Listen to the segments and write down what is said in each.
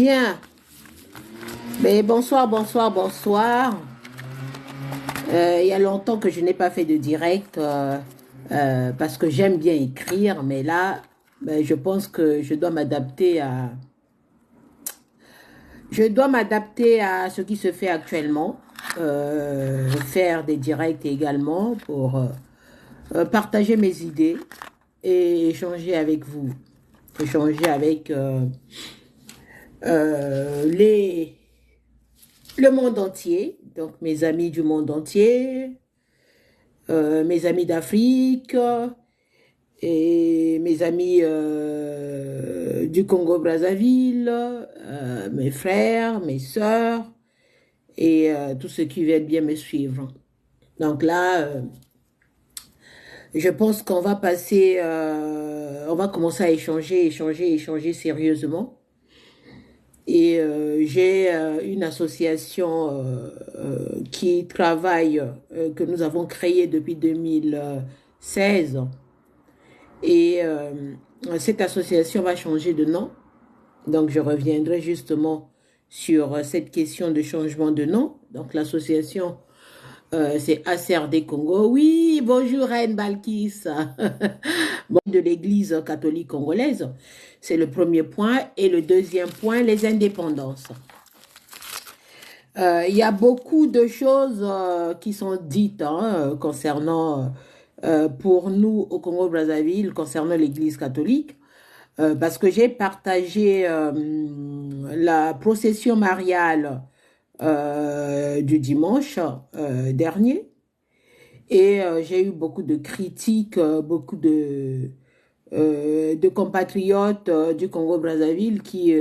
Bien. Mais bonsoir, bonsoir, bonsoir. Il y a longtemps que je n'ai pas fait de direct parce que j'aime bien écrire, mais là, ben, je pense que je dois m'adapter à ce qui se fait actuellement, faire des directs également pour partager mes idées et échanger avec vous, échanger avec les le monde entier, donc mes amis du monde entier, mes amis d'Afrique et mes amis du Congo-Brazzaville, mes frères, mes sœurs et tous ceux qui viennent bien me suivre. Donc là, je pense qu'on va on va commencer à échanger sérieusement. Et j'ai une association qui travaille, que nous avons créée depuis 2016. Et cette association va changer de nom. Donc, je reviendrai justement sur cette question de changement de nom. Donc, l'association, c'est ACRD Congo. Oui, bonjour Reine Balkis. Bon, de l'Église catholique congolaise. C'est le premier point. Et le deuxième point, les indépendances. Il y a beaucoup de choses qui sont dites concernant, pour nous au Congo-Brazzaville, concernant l'Église catholique, parce que j'ai partagé la procession mariale du dimanche dernier, et j'ai eu beaucoup de critiques, beaucoup de compatriotes du Congo-Brazzaville qui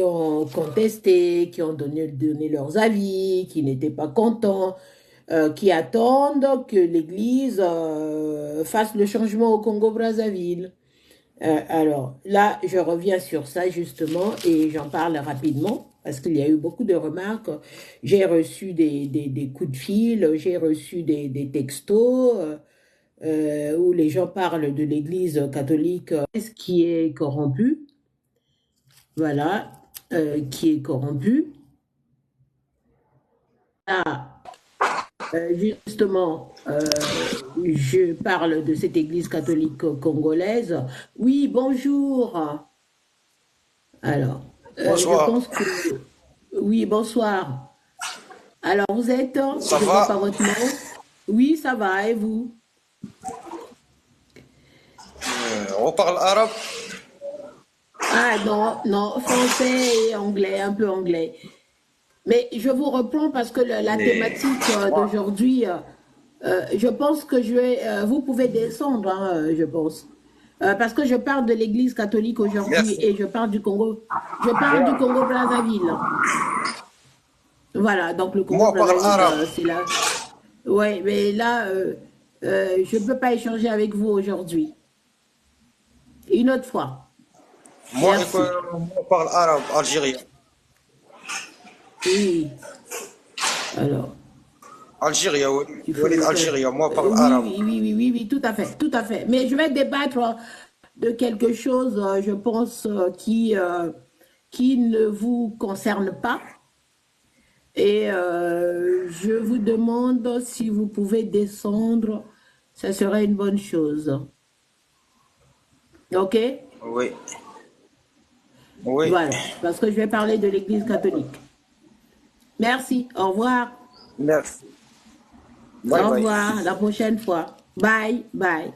ont contesté, qui ont donné leurs avis, qui n'étaient pas contents, qui attendent que l'Église fasse le changement au Congo-Brazzaville. Alors là, je reviens sur ça justement et j'en parle rapidement parce qu'il y a eu beaucoup de remarques. J'ai reçu des coups de fil, j'ai reçu des textos où les gens parlent de l'Église catholique qui est corrompue. Voilà, qui est corrompu. Là, justement, je parle de cette église catholique congolaise. Oui, bonjour. Alors, je Bonsoir, pense que... Oui, bonsoir. Alors, vous êtes... ça Je ne vois va? pas votre nom. Oui, ça va, et vous? On parle arabe? Ah non, non, français et anglais, un peu anglais. Mais je vous reprends parce que la Mais thématique moi, d'aujourd'hui, je pense que vous pouvez descendre, hein, je pense. Parce que je parle de l'Église catholique aujourd'hui merci. et je parle du Congo-Brazzaville. Voilà, donc le Moi, parle Congo-Brazzaville, arabe. c'est là. Ouais, mais là, je ne peux pas échanger avec vous aujourd'hui. Une autre fois. Merci. Moi, parle arabe, algérien. Oui. Alors. Algérien, oui. Il faut Walid le faire. algérien, moi, parle Oui, arabe. oui, oui, oui, oui, oui, tout à fait, tout à fait. Mais je vais débattre de quelque chose, je pense, qui ne vous concerne pas. Et je vous demande si vous pouvez descendre, ça serait une bonne chose. OK? Oui, oui. Voilà, parce que je vais parler de l'Église catholique. Merci, au revoir. Merci. Bye Au bye. revoir, la prochaine fois. Bye, bye.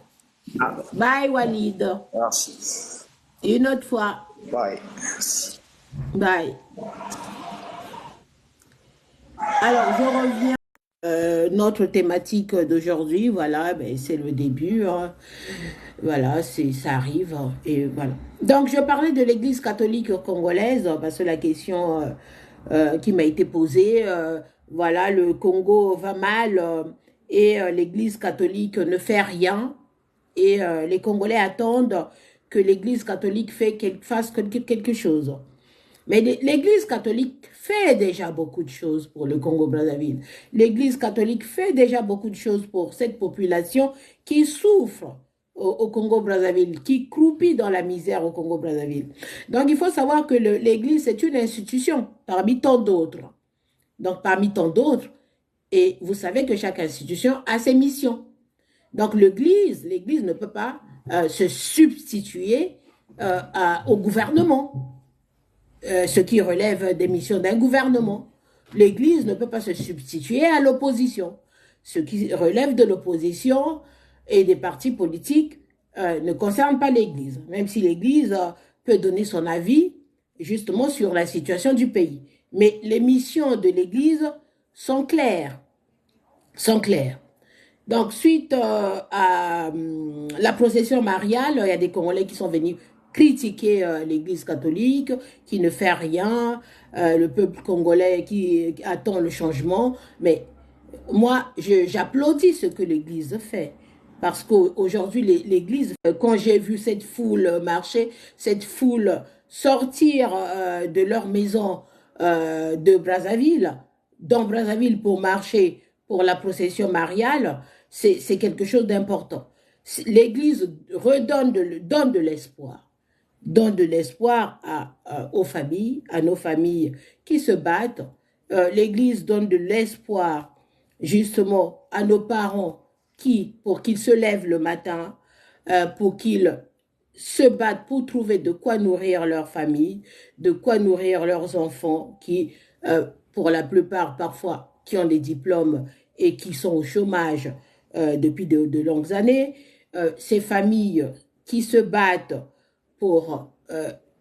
Ah, Bye, Walid. merci. Une autre fois. Bye. Merci. Bye. Alors, je reviens. Notre thématique d'aujourd'hui, voilà, ben, c'est le début, hein. Voilà, ça arrive, hein, et voilà. Donc, je parlais de l'Église catholique congolaise parce que la question qui m'a été posée, voilà, le Congo va mal et l'Église catholique ne fait rien et les Congolais attendent que l'Église catholique fasse quelque chose. Mais l'Église catholique fait déjà beaucoup de choses pour le Congo-Brazzaville. L'Église catholique fait déjà beaucoup de choses pour cette population qui souffre au Congo-Brazzaville, qui croupit dans la misère au Congo-Brazzaville. Donc, il faut savoir que l'Église, c'est une institution parmi tant d'autres. Donc, parmi tant d'autres. Et vous savez que chaque institution a ses missions. Donc, l'Église ne peut pas se substituer au gouvernement, ce qui relève des missions d'un gouvernement. L'Église ne peut pas se substituer à l'opposition. Ce qui relève de l'opposition et des partis politiques ne concerne pas l'Église, même si l'Église peut donner son avis justement sur la situation du pays. Mais les missions de l'Église sont claires. Sont claires. Donc, suite à la procession mariale, il y a des Congolais qui sont venus critiquer l'Église catholique, qui ne fait rien, le peuple congolais qui attend le changement. Mais moi, j'applaudis ce que l'Église fait. Parce qu'aujourd'hui, l'Église, quand j'ai vu cette foule marcher, cette foule sortir de leur maison de Brazzaville, dans Brazzaville pour marcher pour la procession mariale, c'est quelque chose d'important. L'Église donne de l'espoir. Donne de l'espoir aux familles, à nos familles qui se battent. L'Église donne de l'espoir justement à nos parents pour qu'ils se lèvent le matin, pour qu'ils se battent pour trouver de quoi nourrir leur famille, de quoi nourrir leurs enfants qui, pour la plupart, parfois, qui ont des diplômes et qui sont au chômage depuis de longues années. Ces familles qui se battent pour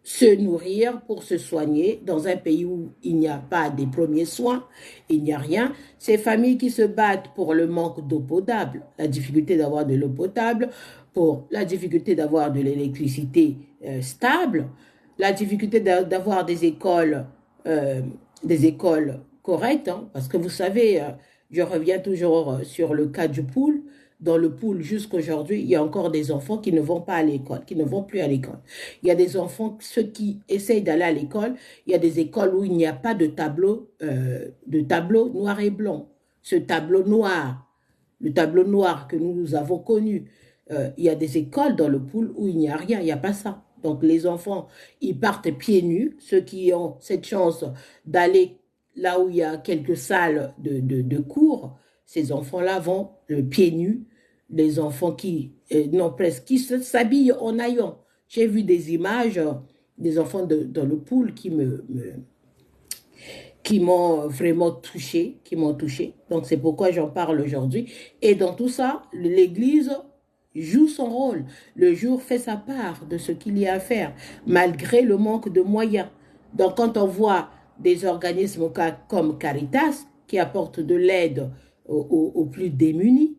se nourrir, pour se soigner dans un pays où il n'y a pas des premiers soins, il n'y a rien. Ces familles qui se battent pour le manque d'eau potable, la difficulté d'avoir de l'eau potable, pour la difficulté d'avoir de l'électricité stable, la difficulté d'avoir des écoles correctes, hein, parce que vous savez, je reviens toujours sur le cas du pool. Dans le pool, jusqu'aujourd'hui, il y a encore des enfants qui ne vont pas à l'école, qui ne vont plus à l'école. Il y a des enfants, ceux qui essayent d'aller à l'école, il y a des écoles où il n'y a pas de tableau noir et blanc. Ce tableau noir, le tableau noir que nous avons connu, il y a des écoles dans le pool où il n'y a rien, il n'y a pas ça. Donc les enfants, ils partent pieds nus, ceux qui ont cette chance d'aller là où il y a quelques salles de cours, ces enfants-là vont pieds nus, les enfants qui qui s'habillent en haillons. J'ai vu des images des enfants dans le pool qui m'ont vraiment touché, qui m'ont touché. Donc c'est pourquoi j'en parle aujourd'hui. Et dans tout ça, l'Église joue son rôle. Le jour fait sa part de ce qu'il y a à faire, malgré le manque de moyens. Donc quand on voit des organismes comme Caritas qui apportent de l'aide aux plus démunis,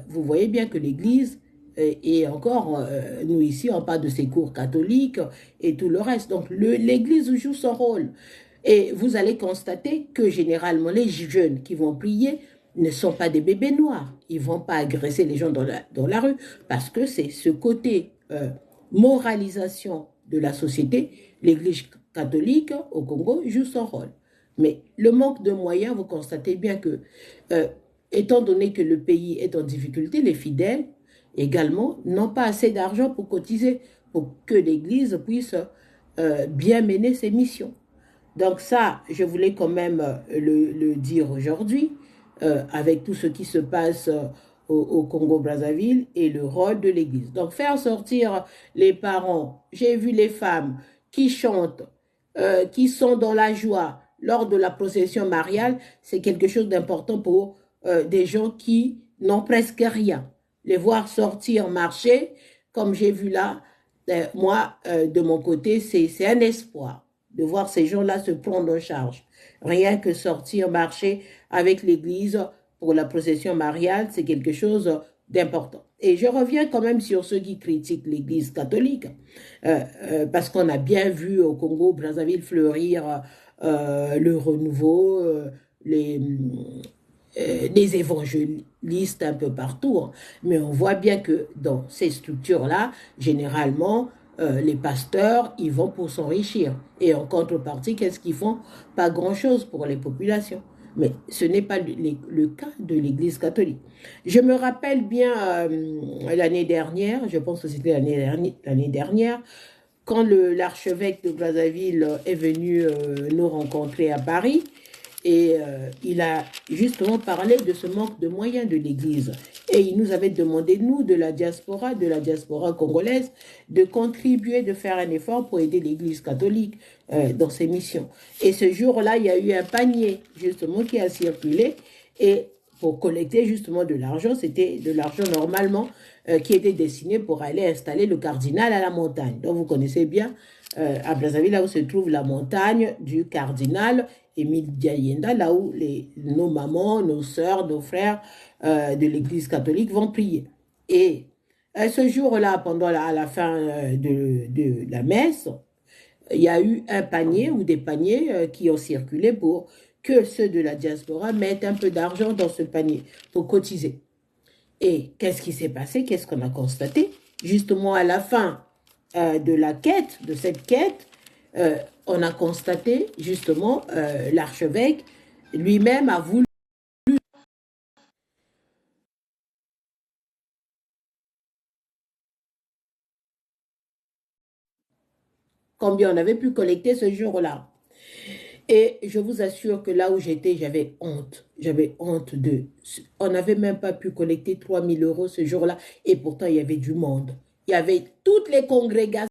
vous voyez bien que l'Église, et encore, nous ici, on parle de ces cours catholiques et tout le reste. Donc l'Église joue son rôle. Et vous allez constater que généralement, les jeunes qui vont prier ne sont pas des bébés noirs. Ils ne vont pas agresser les gens dans la rue parce que c'est ce côté moralisation de la société. L'Église catholique au Congo joue son rôle. Mais le manque de moyens, vous constatez bien que, étant donné que le pays est en difficulté, les fidèles également n'ont pas assez d'argent pour cotiser, pour que l'Église puisse bien mener ses missions. Donc ça, je voulais quand même le dire aujourd'hui, avec tout ce qui se passe au Congo-Brazzaville et le rôle de l'Église. Donc faire sortir les parents, j'ai vu les femmes qui chantent, qui sont dans la joie lors de la procession mariale, c'est quelque chose d'important pour des gens qui n'ont presque rien. Les voir sortir, marcher, comme j'ai vu là, moi, de mon côté, c'est un espoir de voir ces gens-là se prendre en charge. Rien que sortir, marcher avec l'Église pour la procession mariale, c'est quelque chose d'important. Et je reviens quand même sur ceux qui critiquent l'Église catholique, parce qu'on a bien vu au Congo, Brazzaville, fleurir le renouveau, les évangélistes un peu partout. Hein. Mais on voit bien que dans ces structures-là, généralement, les pasteurs, ils vont pour s'enrichir. Et en contrepartie, qu'est-ce qu'ils font? Pas grand-chose pour les populations. Mais ce n'est pas le cas de l'Église catholique. Je me rappelle bien l'année dernière, je pense que c'était l'année dernière, quand l'archevêque de Brazzaville est venu nous rencontrer à Paris, et il a justement parlé de ce manque de moyens de l'Église. Et il nous avait demandé, nous, de la diaspora congolaise, de contribuer, de faire un effort pour aider l'Église catholique dans ses missions. Et ce jour-là, il y a eu un panier, justement, qui a circulé. Et pour collecter, justement, de l'argent, c'était de l'argent, normalement, qui était destiné pour aller installer le cardinal à la montagne. Donc, vous connaissez bien, à Brazzaville, là où se trouve la montagne du cardinal Émile Diayenda, là où nos mamans, nos sœurs, nos frères de l'Église catholique vont prier. Et ce jour-là, à la fin de la messe, il y a eu un panier ou des paniers qui ont circulé pour que ceux de la diaspora mettent un peu d'argent dans ce panier pour cotiser. Et qu'est-ce qui s'est passé? Qu'est-ce qu'on a constaté? Justement, à la fin de cette quête, on a constaté, justement, l'archevêque lui-même a voulu combien on avait pu collecter ce jour-là. Et je vous assure que là où j'étais, j'avais honte. J'avais honte de... On n'avait même pas pu collecter 3 000 euros ce jour-là. Et pourtant, il y avait du monde. Il y avait toutes les congrégations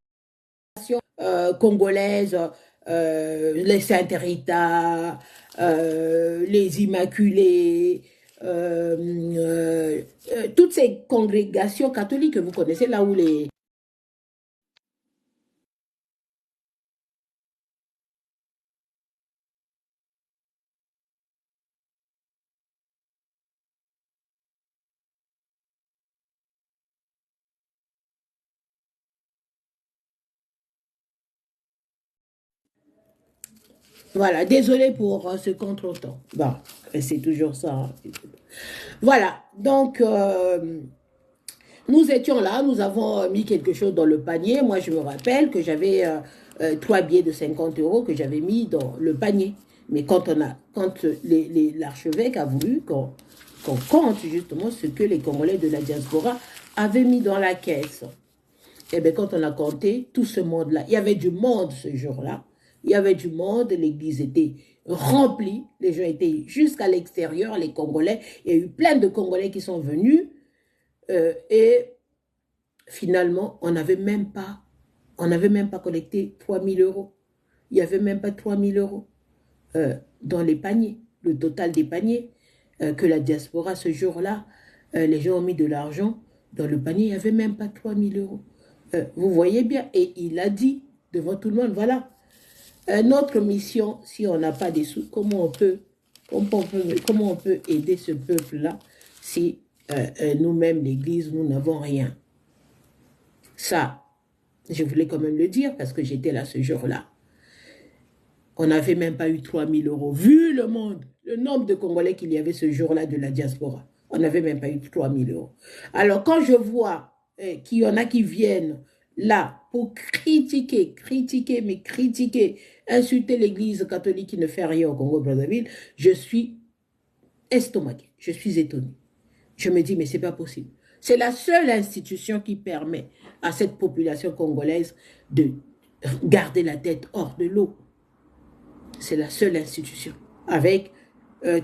congolaises, les Saint-Rita, les Immaculés, toutes ces congrégations catholiques que vous connaissez, là où les... Voilà, désolé pour ce contretemps. Bon, c'est toujours ça. Hein. Voilà, donc nous étions là, nous avons mis quelque chose dans le panier. Moi, je me rappelle que j'avais 3 billets de 50 euros que j'avais mis dans le panier. Mais quand l'archevêque a voulu qu'on compte justement ce que les Congolais de la diaspora avaient mis dans la caisse, et bien quand on a compté tout ce monde-là, il y avait du monde ce jour-là. Il y avait du monde, l'église était remplie, les gens étaient jusqu'à l'extérieur, les Congolais. Il y a eu plein de Congolais qui sont venus et finalement, on n'avait même pas collecté 3 000 euros. Il n'y avait même pas 3 000 euros dans les paniers, le total des paniers que la diaspora ce jour-là, les gens ont mis de l'argent dans le panier, il n'y avait même pas 3 000 euros. Vous voyez bien, et il a dit devant tout le monde, voilà, notre mission, si on n'a pas des sous, comment on peut aider ce peuple-là si nous-mêmes, l'Église, nous n'avons rien. Ça, je voulais quand même le dire parce que j'étais là ce jour-là. On n'avait même pas eu 3 000 euros. Vu le monde, le nombre de Congolais qu'il y avait ce jour-là de la diaspora, on n'avait même pas eu 3 000 euros. Alors quand je vois qu'il y en a qui viennent là pour critiquer, insulter l'Église catholique qui ne fait rien au Congo-Brazzaville, je suis estomaquée, je suis étonnée. Je me dis, mais c'est pas possible. C'est la seule institution qui permet à cette population congolaise de garder la tête hors de l'eau. C'est la seule institution, avec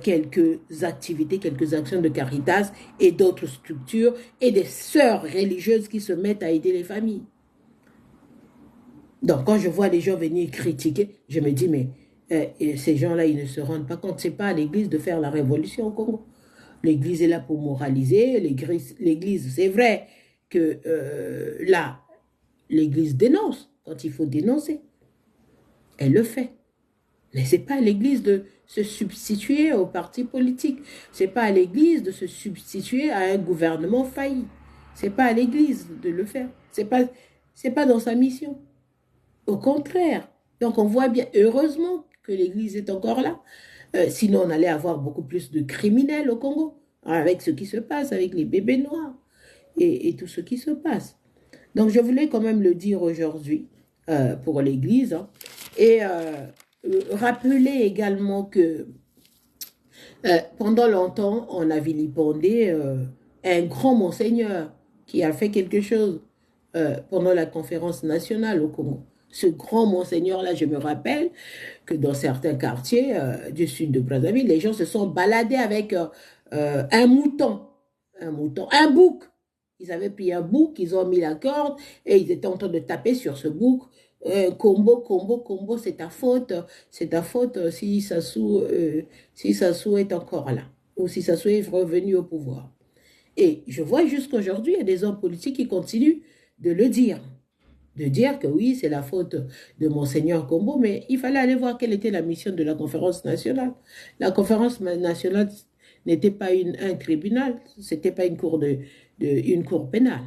quelques activités, quelques actions de Caritas et d'autres structures et des sœurs religieuses qui se mettent à aider les familles. Donc, quand je vois les gens venir critiquer, je me dis, mais ces gens-là, ils ne se rendent pas compte. Ce n'est pas à l'Église de faire la révolution au Congo. L'Église est là pour moraliser. L'Église, c'est vrai que là, l'Église dénonce quand il faut dénoncer. Elle le fait. Mais ce n'est pas à l'Église de se substituer aux partis politiques. Ce n'est pas à l'Église de se substituer à un gouvernement failli. Ce n'est pas à l'Église de le faire. Ce n'est pas dans sa mission. Au contraire. Donc on voit bien, heureusement que l'Église est encore là. Sinon on allait avoir beaucoup plus de criminels au Congo, avec ce qui se passe, avec les bébés noirs et tout ce qui se passe. Donc je voulais quand même le dire aujourd'hui pour l'Église. Hein, et rappeler également que Pendant longtemps, on a vilipendé un grand monseigneur qui a fait quelque chose pendant la conférence nationale au Congo. Ce grand monseigneur-là, je me rappelle que dans certains quartiers du sud de Brazzaville, les gens se sont baladés avec un mouton, un bouc. Ils avaient pris un bouc, ils ont mis la corde et ils étaient en train de taper sur ce bouc. Combo, combo, combo, c'est ta faute si Sassou est encore là, ou si Sassou est revenu au pouvoir. Et je vois jusqu'aujourd'hui, il y a des hommes politiques qui continuent de le dire, de dire que oui, c'est la faute de Monseigneur Combo, mais il fallait aller voir quelle était la mission de la conférence nationale. La conférence nationale n'était pas un tribunal, c'était pas une cour pénale.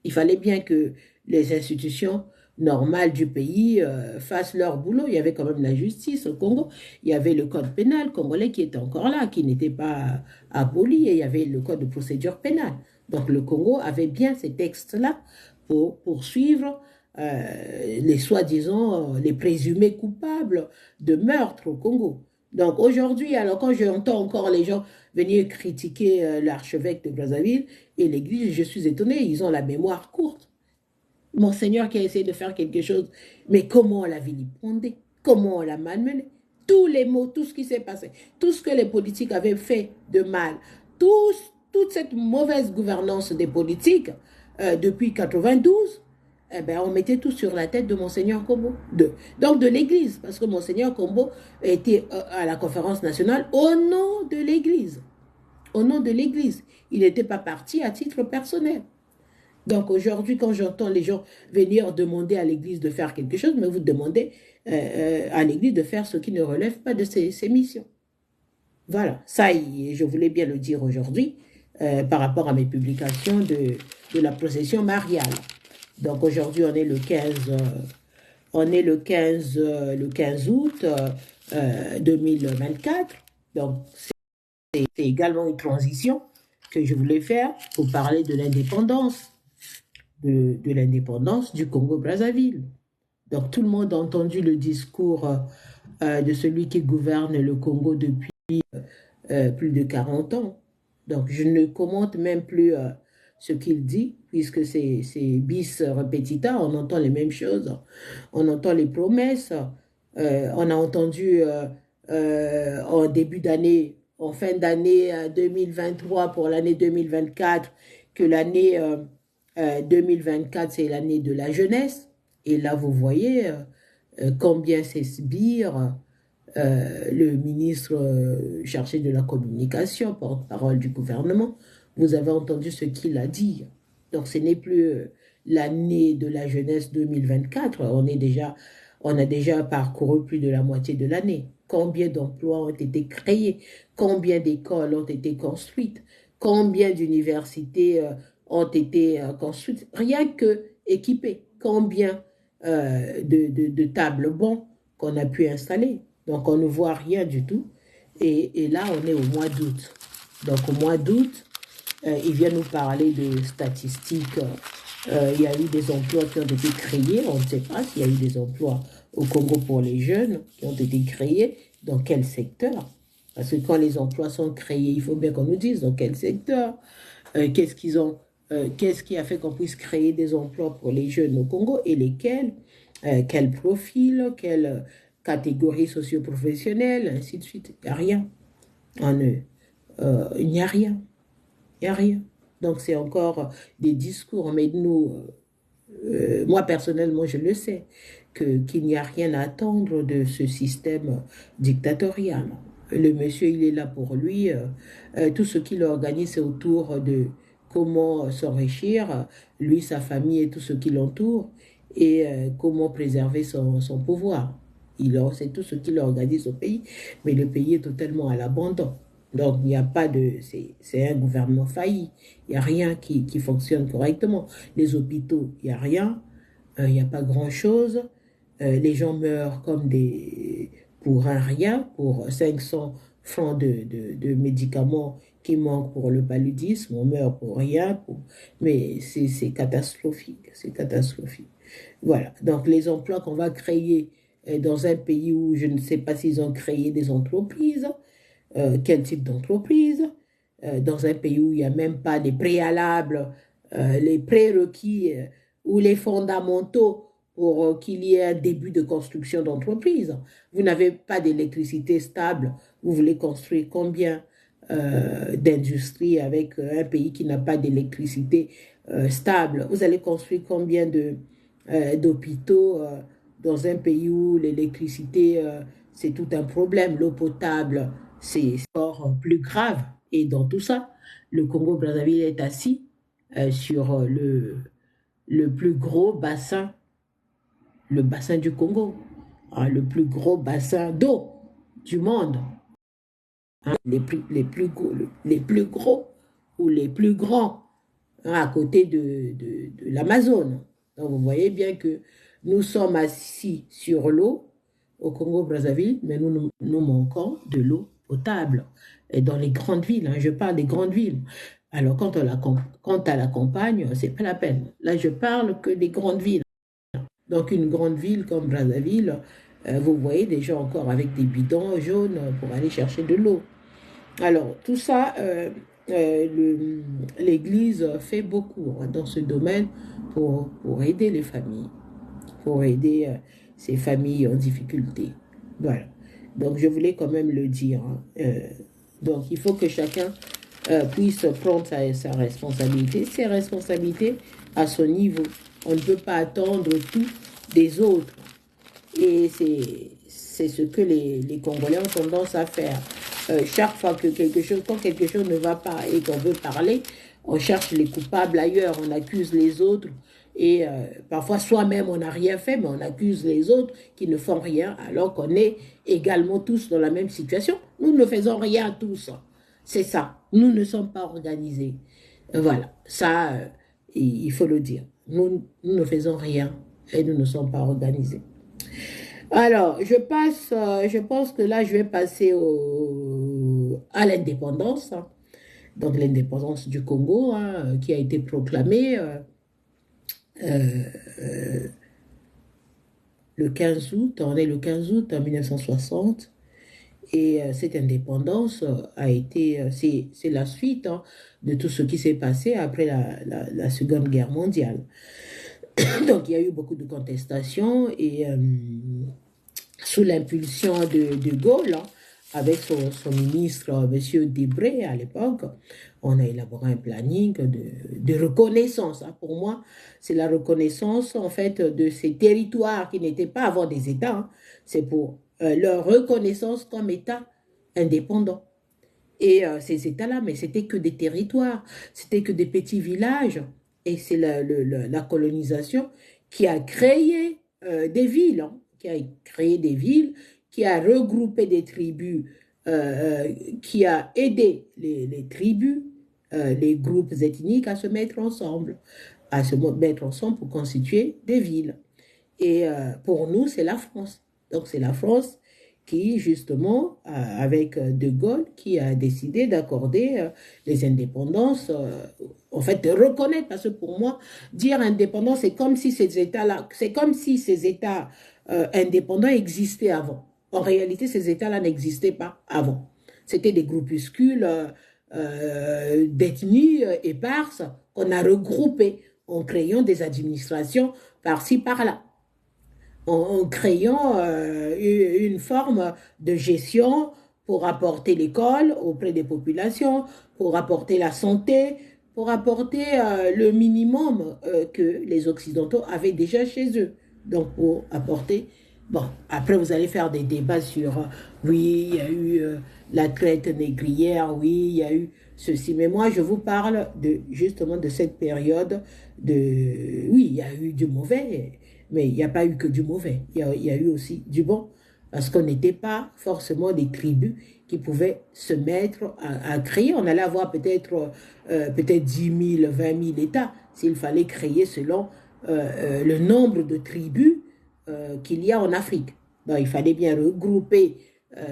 Il fallait bien que les institutions normales du pays fassent leur boulot. Il y avait quand même la justice au Congo. Il y avait le code pénal congolais qui était encore là, qui n'était pas aboli, et il y avait le code de procédure pénale. Donc le Congo avait bien ces textes-là pour poursuivre les soi-disant, les présumés coupables de meurtre au Congo. Donc aujourd'hui, alors quand j'entends encore les gens venir critiquer l'archevêque de Brazzaville et l'église, je suis étonnée, ils ont la mémoire courte. Monseigneur qui a essayé de faire quelque chose, mais comment on l'a vilipendé, comment on l'a malmené, tous les mots, tout ce qui s'est passé, tout ce que les politiques avaient fait de mal, toute cette mauvaise gouvernance des politiques depuis 92, eh ben, on mettait tout sur la tête de Monseigneur Combo. Donc de l'Église, parce que Monseigneur Combo était à la conférence nationale au nom de l'Église. Au nom de l'Église. Il n'était pas parti à titre personnel. Donc aujourd'hui, quand j'entends les gens venir demander à l'Église de faire quelque chose, mais vous demandez à l'Église de faire ce qui ne relève pas de ses missions. Voilà, ça, je voulais bien le dire aujourd'hui par rapport à mes publications de la procession mariale. Donc aujourd'hui, on est le 15, le 15 août 2024. Donc c'est également une transition que je voulais faire pour parler de l'indépendance, de l'indépendance du Congo-Brazzaville. Donc tout le monde a entendu le discours de celui qui gouverne le Congo depuis plus de 40 ans. Donc je ne commente même plus ce qu'il dit, puisque c'est bis repetita, on entend les mêmes choses, on entend les promesses, on a entendu en début d'année, en fin d'année 2023 pour l'année 2024, que l'année 2024 c'est l'année de la jeunesse, et là vous voyez combien c'est sbire le ministre chargé de la communication, porte-parole du gouvernement, vous avez entendu ce qu'il a dit. Donc ce n'est plus l'année de la jeunesse 2024, on a déjà parcouru plus de la moitié de l'année. Combien d'emplois ont été créés? Combien d'écoles ont été construites? Combien d'universités ont été construites? Rien que équipées. Combien de tables bancs qu'on a pu installer? Donc, on ne voit rien du tout. Et là, on est au mois d'août. Donc, au mois d'août, il vient nous parler de statistiques. Il y a eu des emplois qui ont été créés. On ne sait pas s'il y a eu des emplois au Congo pour les jeunes qui ont été créés. Dans quel secteur? Parce que quand les emplois sont créés, il faut bien qu'on nous dise dans quel secteur. Qu'est-ce qui a fait qu'on puisse créer des emplois pour les jeunes au Congo et lesquels? Quel profil? Quelle catégorie socio-professionnelle, ainsi de suite. Il n'y a rien. Il n'y a rien. Il n'y a rien. Donc c'est encore des discours, mais nous, moi personnellement, je le sais, qu'il n'y a rien à attendre de ce système dictatorial. Le monsieur, il est là pour lui. Tout ce qu'il organise, c'est autour de comment s'enrichir, lui, sa famille et tout ce qui l'entoure, et comment préserver son pouvoir. C'est tout ce qu'il organise au pays, mais le pays est totalement à l'abandon. Donc, il n'y a pas de... C'est un gouvernement failli. Il n'y a rien qui fonctionne correctement. Les hôpitaux, il n'y a rien. Il n'y a pas grand-chose. Les gens meurent comme pour un rien, pour 500 francs de médicaments qui manquent pour le paludisme. On meurt pour rien. Mais c'est catastrophique. C'est catastrophique. Voilà. Donc, les emplois qu'on va créer dans un pays où je ne sais pas s'ils ont créé des entreprises, quel type d'entreprise, dans un pays où il n'y a même pas les préalables, les prérequis ou les fondamentaux pour qu'il y ait un début de construction d'entreprise. Vous n'avez pas d'électricité stable, vous voulez construire combien d'industries avec un pays qui n'a pas d'électricité stable? Vous allez construire combien d'hôpitaux dans un pays où l'électricité, c'est tout un problème, l'eau potable, c'est encore plus grave. Et dans tout ça, le Congo-Brazzaville est assis sur le plus gros bassin, le bassin du Congo, hein, le plus gros bassin d'eau du monde. Hein, les plus gros ou les plus grands, hein, à côté de l'Amazone. Donc vous voyez bien que nous sommes assis sur l'eau au Congo-Brazzaville, mais nous manquons de l'eau potable. Et dans les grandes villes, hein, je parle des grandes villes. Alors quant à la campagne, c'est pas la peine. Là, je parle que des grandes villes. Donc une grande ville comme Brazzaville, vous voyez des gens encore avec des bidons jaunes pour aller chercher de l'eau. Alors tout ça, l'Église fait beaucoup, hein, dans ce domaine pour aider les familles, pour aider ces familles en difficulté. Voilà. Donc je voulais quand même le dire, hein. Donc il faut que chacun puisse prendre sa responsabilité, ses responsabilités à son niveau. On ne peut pas attendre tout des autres. Et c'est ce que les Congolais ont tendance à faire. Chaque fois que quand quelque chose ne va pas et qu'on veut parler, on cherche les coupables ailleurs, on accuse les autres. Et parfois, soi-même, on n'a rien fait, mais on accuse les autres qui ne font rien, alors qu'on est également tous dans la même situation. Nous ne faisons rien tous. C'est ça. Nous ne sommes pas organisés. Voilà. Ça, il faut le dire. Nous ne faisons rien et nous ne sommes pas organisés. Alors, je pense que là, je vais passer à l'indépendance. Hein. Donc, l'indépendance du Congo, hein, qui a été proclamée le 15 août, on est le 15 août en 1960. Et cette indépendance a été, c'est la suite, hein, de tout ce qui s'est passé après la Seconde Guerre mondiale. Donc, il y a eu beaucoup de contestations et sous l'impulsion de Gaulle, hein, avec son ministre, M. Debré, à l'époque, on a élaboré un planning de reconnaissance. Hein. Pour moi, c'est la reconnaissance, en fait, de ces territoires qui n'étaient pas avant des États. Hein. C'est pour leur reconnaissance comme État indépendant. Et ces États-là, mais c'était que des territoires, c'était que des petits villages. Et c'est la colonisation qui a créé des villes, hein, qui a créé des villes, qui a regroupé des tribus, qui a aidé les tribus, les groupes ethniques à se mettre ensemble pour constituer des villes. Et pour nous, c'est la France. Donc c'est la France qui, justement, avec De Gaulle, qui a décidé d'accorder les indépendances, en fait, de reconnaître, parce que pour moi, dire indépendance, c'est comme si ces États-là, c'est comme si ces États indépendants existaient avant. En réalité, ces États-là n'existaient pas avant. C'était des groupuscules d'ethnies éparses qu'on a regroupées en créant des administrations par-ci, par-là, en créant une forme de gestion pour apporter l'école auprès des populations, pour apporter la santé, pour apporter le minimum que les Occidentaux avaient déjà chez eux. Donc, pour apporter... Bon, après, vous allez faire des débats sur, oui, il y a eu la traite négrière, oui, il y a eu ceci. Mais moi, je vous parle justement de cette période de... Oui, il y a eu du mauvais, mais il n'y a pas eu que du mauvais. Il y a eu aussi du bon, parce qu'on n'était pas forcément des tribus qui pouvaient se mettre à créer. On allait avoir peut-être 10 000, 20 000 États, s'il fallait créer selon le nombre de tribus qu'il y a en Afrique. Donc, il fallait bien regrouper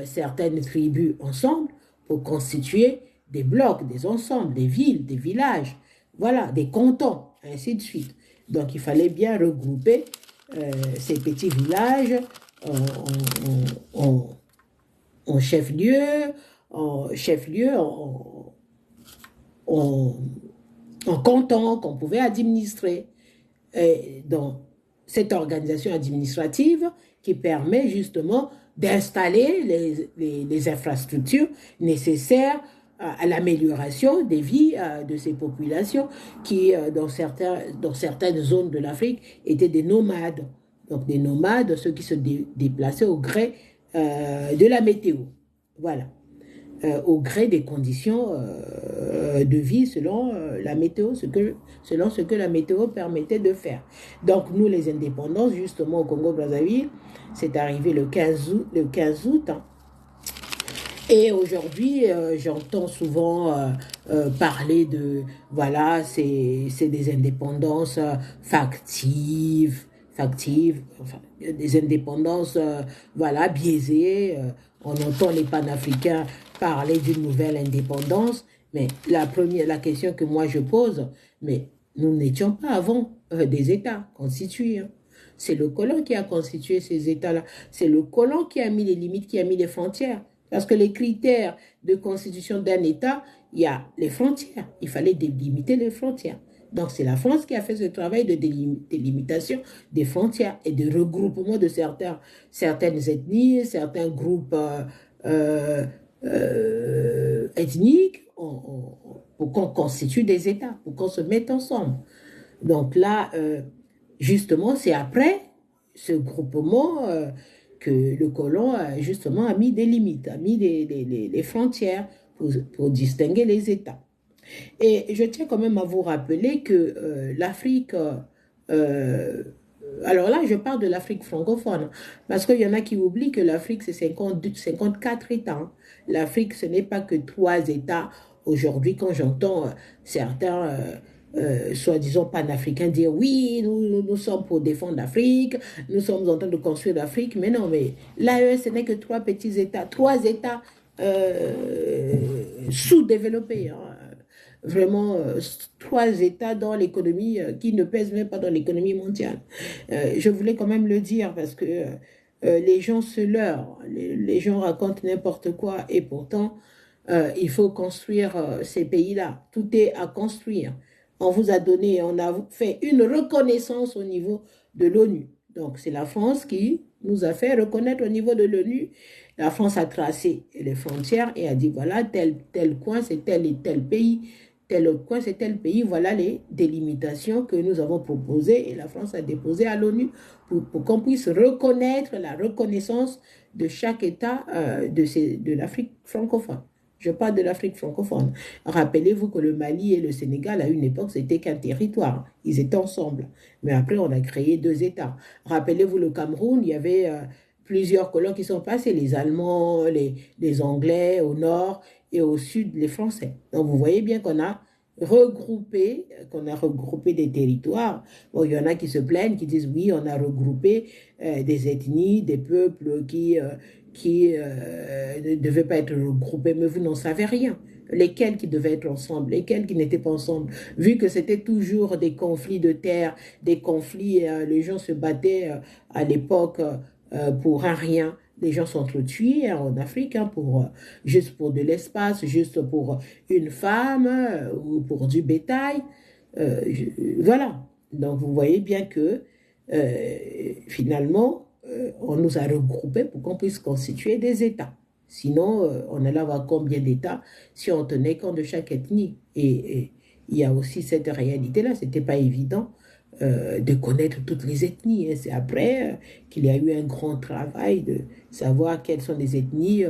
certaines tribus ensemble pour constituer des blocs, des ensembles, des villes, des villages, voilà, des cantons, ainsi de suite. Donc, il fallait bien regrouper ces petits villages en chef-lieu, en chef-lieu, en canton qu'on pouvait administrer. Dans cette organisation administrative qui permet justement d'installer les infrastructures nécessaires à l'amélioration des vies de ces populations qui, dans certaines zones de l'Afrique, étaient des nomades. Donc des nomades, ceux qui se déplaçaient au gré de la météo. Voilà. Au gré des conditions de vie selon la météo, selon ce que la météo permettait de faire. Donc nous, les indépendances, justement au Congo-Brazzaville, c'est arrivé le 15 août. Hein. Et aujourd'hui, j'entends souvent parler de, voilà, c'est des indépendances factives, enfin, des indépendances, voilà, biaisées. On entend les panafricains parler d'une nouvelle indépendance, mais la question que moi je pose, mais nous n'étions pas avant des États constitués. Hein. C'est le colon qui a constitué ces États-là. C'est le colon qui a mis les limites, qui a mis les frontières. Parce que les critères de constitution d'un État, il y a les frontières. Il fallait délimiter les frontières. Donc, c'est la France qui a fait ce travail de délimitation des frontières et de regroupement de certaines ethnies, certains groupes ethniques pour qu'on constitue des États, pour qu'on se mette ensemble. Donc là, justement, c'est après ce groupement que le colon, justement, a mis des limites, a mis les frontières pour distinguer les États. Et je tiens quand même à vous rappeler que l'Afrique, alors là, je parle de l'Afrique francophone, parce qu'il y en a qui oublient que l'Afrique, c'est 54 États. Hein. L'Afrique, ce n'est pas que 3 États. Aujourd'hui, quand j'entends certains, soi-disant panafricains, dire oui, nous sommes pour défendre l'Afrique, nous sommes en train de construire l'Afrique, mais non, mais l'AES, ce n'est que 3 petits États, 3 États sous-développés. Hein. Vraiment 3 États dans l'économie qui ne pèsent même pas dans l'économie mondiale. Je voulais quand même le dire parce que les gens se leurrent, les gens racontent n'importe quoi et pourtant il faut construire ces pays-là. Tout est à construire. On vous a donné, on a fait une reconnaissance au niveau de l'ONU. Donc c'est la France qui nous a fait reconnaître au niveau de l'ONU. La France a tracé les frontières et a dit voilà, tel coin c'est tel et tel pays. Tel autre coin, c'est tel pays, voilà les délimitations que nous avons proposées et la France a déposé à l'ONU pour qu'on puisse reconnaître la reconnaissance de chaque État de l'Afrique francophone. Je parle de l'Afrique francophone. Rappelez-vous que le Mali et le Sénégal, à une époque, c'était qu'un territoire. Ils étaient ensemble. Mais après, on a créé 2 États. Rappelez-vous le Cameroun, il y avait plusieurs colons qui sont passés, les Allemands, les Anglais au nord et au sud, les Français. Donc, vous voyez bien qu'on a regroupé des territoires. Bon, il y en a qui se plaignent, qui disent oui, on a regroupé des ethnies, des peuples qui ne devaient pas être regroupés, mais vous n'en savez rien. Lesquels qui devaient être ensemble, lesquels qui n'étaient pas ensemble, vu que c'était toujours des conflits de terre, des conflits, les gens se battaient à l'époque pour un rien. Les gens s'entretuent en Afrique juste pour de l'espace, juste pour une femme ou pour du bétail. Voilà. Donc vous voyez bien que finalement, on nous a regroupés pour qu'on puisse constituer des États. Sinon, on allait avoir combien d'États si on tenait compte de chaque ethnie. Et il y a aussi cette réalité-là. Ce n'était pas évident de connaître toutes les ethnies. Et c'est après qu'il y a eu un grand travail de savoir quelles sont les ethnies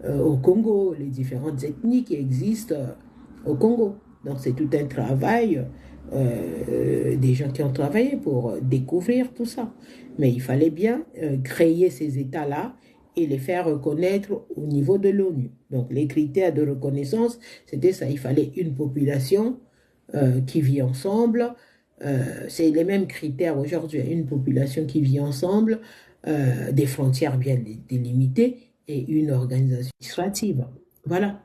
au Congo, les différentes ethnies qui existent au Congo. Donc c'est tout un travail des gens qui ont travaillé pour découvrir tout ça. Mais il fallait bien créer ces États-là et les faire reconnaître au niveau de l'ONU. Donc les critères de reconnaissance, c'était ça. Il fallait une population qui vit ensemble. C'est les mêmes critères aujourd'hui. Une population qui vit ensemble, des frontières bien délimitées et une organisation administrative. Voilà,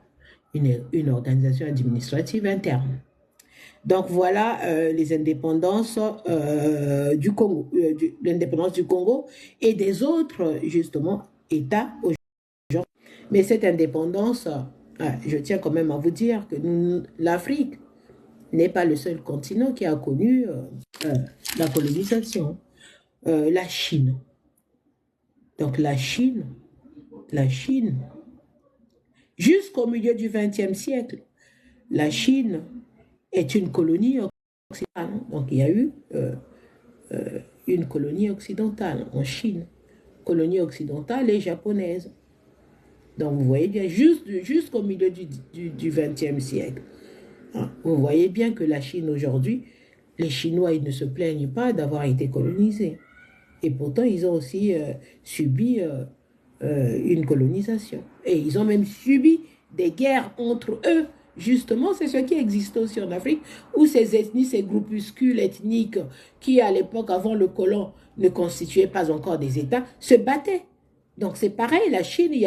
une organisation administrative interne. Donc voilà les indépendances du Congo, l'indépendance du Congo et des autres justement États aujourd'hui. Mais cette indépendance, je tiens quand même à vous dire que l'Afrique n'est pas le seul continent qui a connu euh, la colonisation. La Chine. Donc la Chine, jusqu'au milieu du XXe siècle, la Chine est une colonie occidentale. Donc il y a eu une colonie occidentale en Chine, colonie occidentale et japonaise. Donc vous voyez bien, jusqu'au milieu du XXe siècle. Vous voyez bien que la Chine aujourd'hui, les Chinois, ils ne se plaignent pas d'avoir été colonisés. Et pourtant, ils ont aussi subi une colonisation. Et ils ont même subi des guerres entre eux. Justement, c'est ce qui existe aussi en Afrique, où ces ethnies, ces groupuscules ethniques qui, à l'époque, avant le colon, ne constituaient pas encore des États, se battaient. Donc c'est pareil, la Chine, il y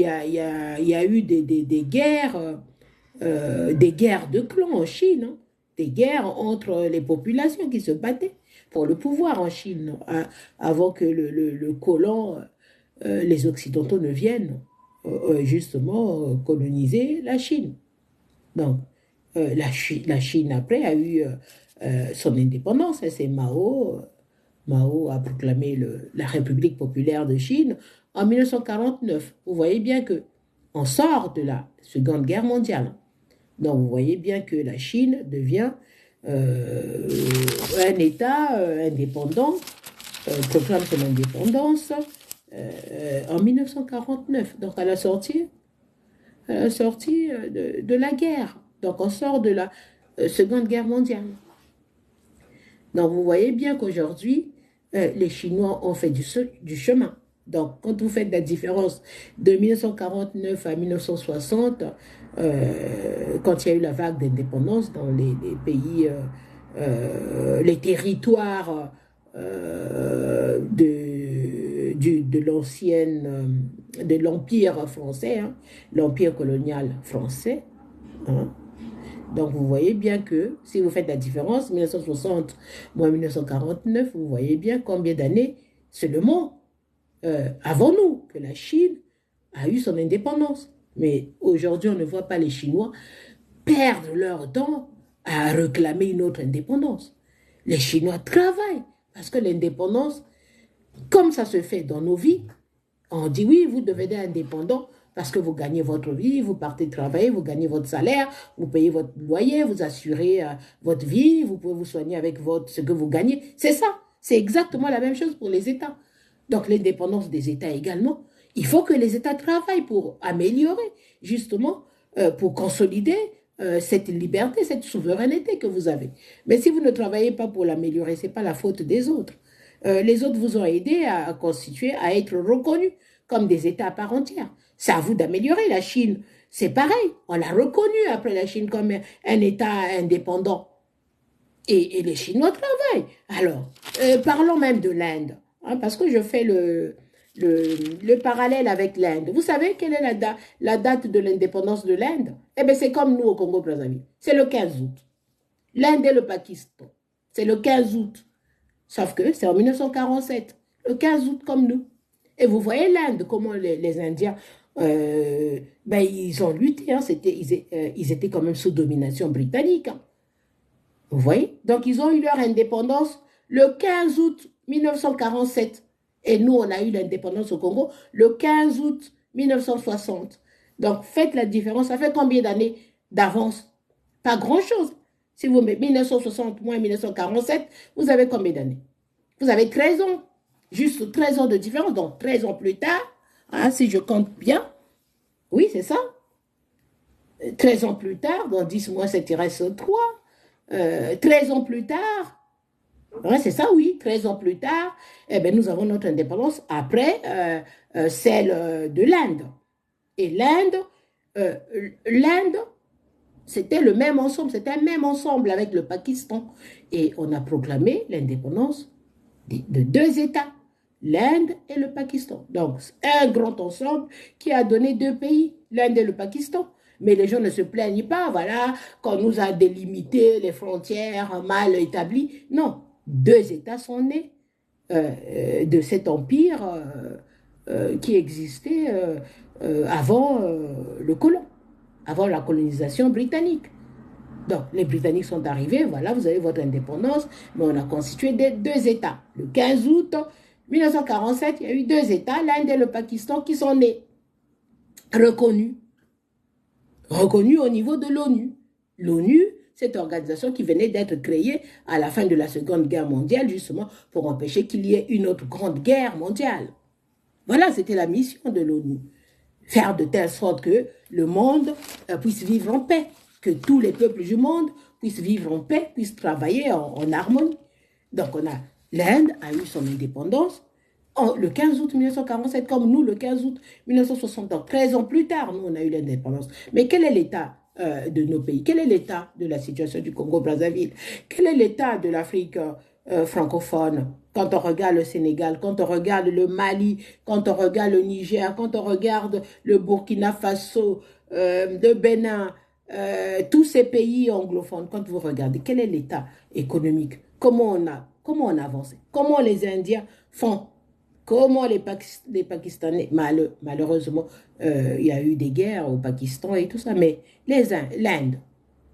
a eu des guerres de clans en Chine, hein, des guerres entre les populations qui se battaient pour le pouvoir en Chine, avant que le colon, les Occidentaux ne viennent justement coloniser la Chine. Donc, la Chine après a eu son indépendance, c'est Mao a proclamé la République populaire de Chine en 1949. Vous voyez bien que on sort de la Seconde Guerre mondiale. Donc, vous voyez bien que la Chine devient euh, un État indépendant, proclame son indépendance en 1949. Donc, à la sortie de la guerre. Donc, on sort de la Seconde Guerre mondiale. Donc, vous voyez bien qu'aujourd'hui, les Chinois ont fait du chemin. Donc, quand vous faites la différence de 1949 à 1960, quand il y a eu la vague d'indépendance dans les pays, les territoires de l'ancienne, de l'Empire français, hein, l'Empire colonial français, hein. Donc, vous voyez bien que si vous faites la différence, 1960 moins 1949, vous voyez bien combien d'années seulement avant nous que la Chine a eu son indépendance. Mais aujourd'hui, on ne voit pas les Chinois perdre leur temps à réclamer une autre indépendance. Les Chinois travaillent parce que l'indépendance, comme ça se fait dans nos vies, on dit oui, vous devenez indépendant parce que vous gagnez votre vie, vous partez travailler, vous gagnez votre salaire, vous payez votre loyer, vous assurez votre vie, vous pouvez vous soigner avec ce que vous gagnez. C'est ça. C'est exactement la même chose pour les États. Donc l'indépendance des États également. Il faut que les États travaillent pour améliorer, justement, pour consolider cette liberté, cette souveraineté que vous avez. Mais si vous ne travaillez pas pour l'améliorer, ce n'est pas la faute des autres. Les autres vous ont aidé à constituer, à être reconnus comme des États à part entière. C'est à vous d'améliorer. La Chine, c'est pareil. On l'a reconnu après la Chine comme un État indépendant. Et les Chinois travaillent. Alors, parlons même de l'Inde, hein, parce que je fais le parallèle avec l'Inde. Vous savez quelle est la date de l'indépendance de l'Inde? Eh bien, c'est comme nous au Congo-Brazzaville. C'est le 15 août. L'Inde et le Pakistan. C'est le 15 août. Sauf que c'est en 1947, le 15 août comme nous. Et vous voyez l'Inde, comment les Indiens, ben, ils ont lutté, hein, ils étaient quand même sous domination britannique. Hein. Vous voyez? Donc ils ont eu leur indépendance le 15 août 1947. Et nous, on a eu l'indépendance au Congo le 15 août 1960. Donc faites la différence. Ça fait combien d'années d'avance? Pas grand-chose. Si vous mettez 1960 moins 1947, vous avez combien d'années? Vous avez 13 ans. Juste 13 ans de différence. Donc 13 ans plus tard, hein, si je compte bien, oui, c'est ça. 13 ans plus tard, dans 10 mois, c'est reste 3. 13 ans plus tard, ouais, c'est ça, oui, 13 ans plus tard, eh ben, nous avons notre indépendance après celle de l'Inde. Et euh, l'Inde, c'était le même ensemble, c'était un même ensemble avec le Pakistan. Et on a proclamé l'indépendance de deux États, l'Inde et le Pakistan. Donc, un grand ensemble qui a donné deux pays, l'Inde et le Pakistan. Mais les gens ne se plaignent pas, voilà, qu'on nous a délimité les frontières mal établies. Non, deux États sont nés de cet empire qui existait avant le colon, avant la colonisation britannique. Donc, les Britanniques sont arrivés, voilà, vous avez votre indépendance, mais on a constitué deux États. Le 15 août 1947, il y a eu deux États, l'Inde et le Pakistan, qui sont nés, reconnus au niveau de l'ONU. L'ONU, cette organisation qui venait d'être créée à la fin de la Seconde Guerre mondiale, justement, pour empêcher qu'il y ait une autre grande guerre mondiale. Voilà, c'était la mission de l'ONU. Faire de telle sorte que le monde puisse vivre en paix, que tous les peuples du monde puissent vivre en paix, puissent travailler en harmonie. Donc, l'Inde a eu son indépendance le 15 août 1947, comme nous, le 15 août 1960. 13 ans plus tard, nous, on a eu l'indépendance. Mais quel est l'état de nos pays? Quel est l'état de la situation du Congo-Brazzaville? Quel est l'état de l'Afrique francophone? Quand on regarde le Sénégal, quand on regarde le Mali, quand on regarde le Niger, quand on regarde le Burkina Faso, le Bénin, tous ces pays anglophones, quand vous regardez, quel est l'état économique? Comment on a avancé? Comment les Indiens font? Comment les Pakistanais, malheureusement, il y a eu des guerres au Pakistan et tout ça, mais l'Inde,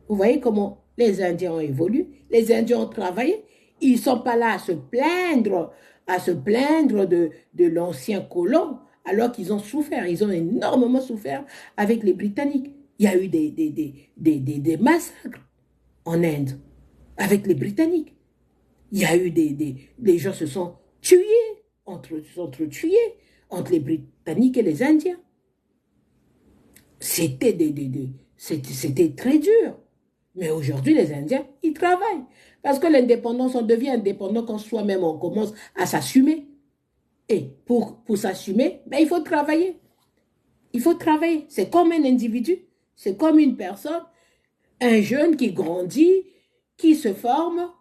vous voyez comment les Indiens ont évolué, les Indiens ont travaillé, ils ne sont pas là à se plaindre de l'ancien colon, alors qu'ils ont souffert, ils ont énormément souffert avec les Britanniques. Il y a eu des massacres en Inde avec les Britanniques. Il y a eu les gens se sont tués, tués entre les Britanniques et les Indiens. C'était très dur. Mais aujourd'hui, les Indiens, ils travaillent. Parce que l'indépendance, on devient indépendant quand soi-même on commence à s'assumer. Et pour s'assumer, ben, il faut travailler. Il faut travailler. C'est comme un individu. C'est comme une personne, un jeune qui grandit, qui se forme.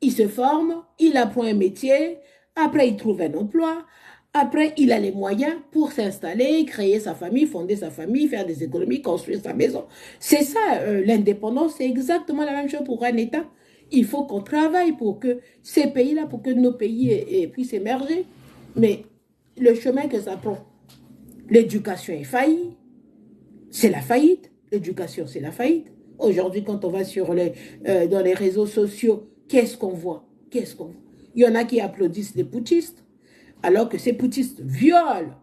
Il apprend un métier. Après, il trouve un emploi. Après, il a les moyens pour s'installer, créer sa famille, fonder sa famille, faire des économies, construire sa maison. C'est ça, l'indépendance, c'est exactement la même chose pour un État. Il faut qu'on travaille pour que ces pays-là, pour que nos pays puissent émerger. Mais le chemin que ça prend, l'éducation est faillie, c'est la faillite. L'éducation, c'est la faillite. Aujourd'hui, quand on va dans les réseaux sociaux, qu'est-ce qu'on voit? Il y en a qui applaudissent les putschistes, alors que ces putschistes violent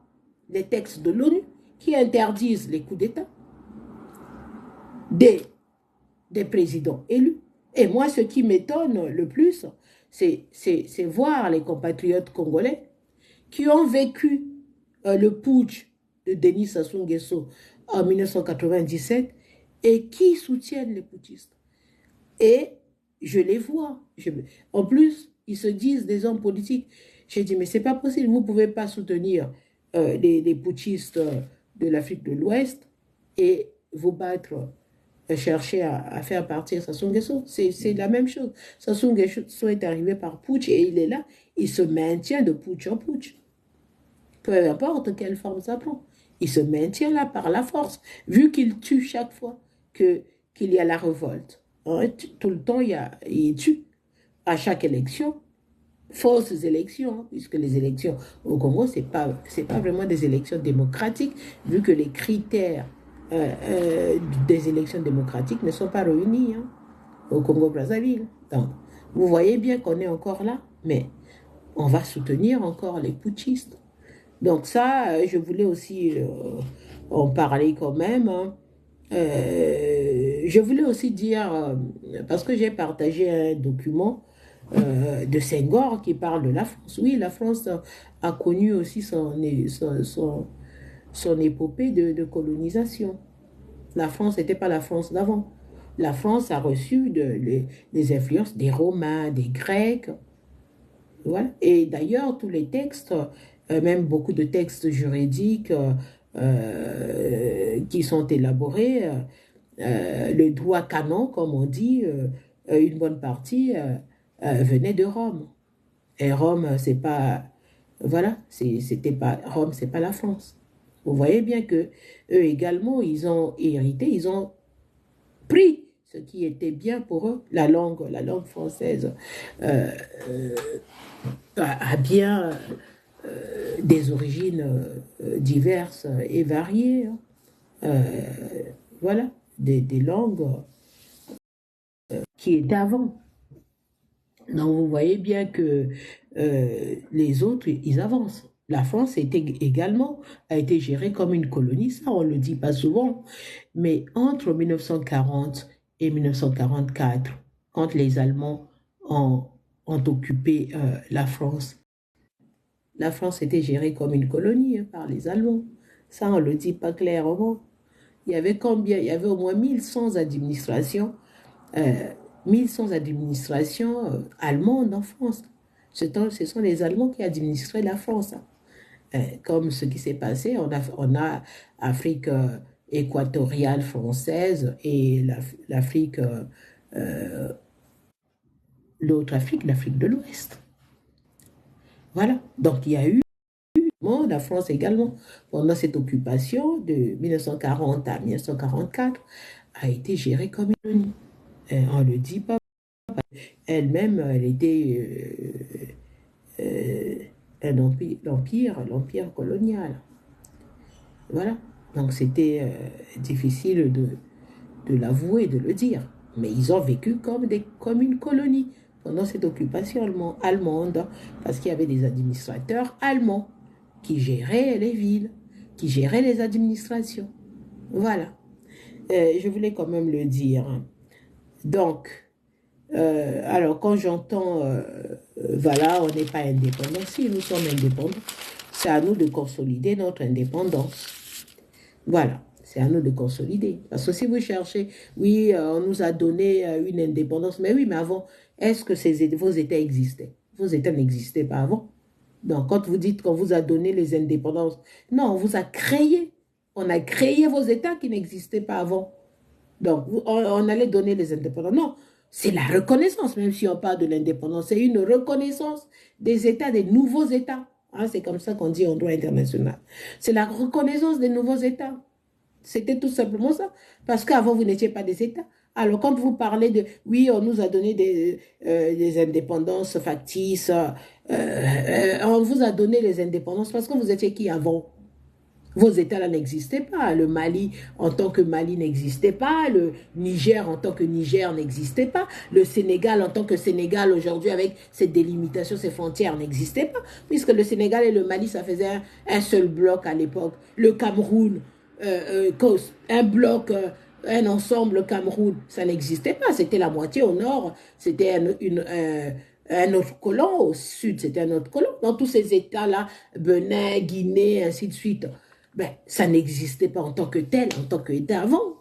les textes de l'ONU qui interdisent les coups d'État des présidents élus. Et moi, ce qui m'étonne le plus, c'est voir les compatriotes congolais qui ont vécu le putsch de Denis Sassou Nguesso en 1997 et qui soutiennent les putschistes. Et je les vois. En plus, ils se disent des hommes politiques. J'ai dit, mais c'est pas possible, vous ne pouvez pas soutenir les putschistes de l'Afrique de l'Ouest et vous battre, chercher à faire partir Sassou Nguesso. C'est la même chose. Sassou Nguesso est arrivé par putsch et il est là, il se maintient de putsch en putsch. Peu importe quelle forme ça prend. Il se maintient là par la force, vu qu'il tue chaque fois qu'il y a la révolte. Hein, tout le temps, il tue. À chaque élection, fausses élections, hein, puisque les élections au Congo, c'est pas vraiment des élections démocratiques, vu que les critères des élections démocratiques ne sont pas réunis hein, au Congo-Brazzaville. Donc, vous voyez bien qu'on est encore là, mais on va soutenir encore les putschistes. Donc ça, je voulais aussi en parler quand même. Hein. Je voulais aussi dire, parce que j'ai partagé un document de Senghor qui parle de la France. Oui, la France a connu aussi son épopée de colonisation. La France n'était pas la France d'avant. La France a reçu des influences des Romains, des Grecs. Voilà. Et d'ailleurs, tous les textes, même beaucoup de textes juridiques qui sont élaborés, le droit canon, comme on dit, une bonne partie venait de Rome. Et Rome, c'est pas, voilà, c'était pas Rome, c'est pas la France. Vous voyez bien que eux également, ils ont hérité, ils ont pris ce qui était bien pour eux, la langue française a bien des origines diverses et variées. Voilà, des langues qui étaient avant. Donc, vous voyez bien que les autres, ils avancent. La France également a été gérée comme une colonie, ça on ne le dit pas souvent, mais entre 1940 et 1944, quand les Allemands ont occupé la France était gérée comme une colonie par les Allemands. Ça on ne le dit pas clairement. Il y avait combien? Il y avait au moins 1100 administrations euh, 1100 administrations allemandes en France. Ce sont les Allemands qui administraient la France. Comme ce qui s'est passé, on a Afrique équatoriale française et l'Afrique, l'autre Afrique, l'Afrique de l'Ouest. Voilà. Donc il y a eu la France également, pendant cette occupation de 1940 à 1944, a été gérée comme une colonie. On ne le dit pas. Elle-même, elle était l'empire colonial. Voilà. Donc c'était difficile de l'avouer, de le dire. Mais ils ont vécu comme une colonie pendant cette occupation allemande, parce qu'il y avait des administrateurs allemands qui géraient les villes, qui géraient les administrations. Voilà. Je voulais quand même le dire. Donc, alors, quand j'entends, voilà, on n'est pas indépendant, si nous sommes indépendants, c'est à nous de consolider notre indépendance. Voilà, c'est à nous de consolider. Parce que si vous cherchez, oui, on nous a donné une indépendance, mais oui, mais avant, est-ce que vos États existaient? Vos États n'existaient pas avant. Donc, quand vous dites qu'on vous a donné les indépendances, non, on vous a créé. On a créé vos États qui n'existaient pas avant. Donc, on allait donner les indépendances. Non, c'est la reconnaissance, même si on parle de l'indépendance, c'est une reconnaissance des États, des nouveaux États. Hein, c'est comme ça qu'on dit en droit international. C'est la reconnaissance des nouveaux États. C'était tout simplement ça. Parce qu'avant, vous n'étiez pas des États. Alors, quand vous parlez de, oui, on nous a donné des indépendances factices, on vous a donné les indépendances parce que vous étiez qui avant? Vos États-là n'existaient pas. Le Mali en tant que Mali n'existait pas. Le Niger en tant que Niger n'existait pas. Le Sénégal en tant que Sénégal aujourd'hui avec ses délimitations, ses frontières n'existait pas. Puisque le Sénégal et le Mali, ça faisait un seul bloc à l'époque. Le Cameroun, un bloc, un ensemble Cameroun, ça n'existait pas. C'était la moitié au nord. C'était un autre colon. Au sud, c'était un autre colon. Dans tous ces États-là, Benin, Guinée, ainsi de suite. Ben, ça n'existait pas en tant que tel, en tant qu'État avant.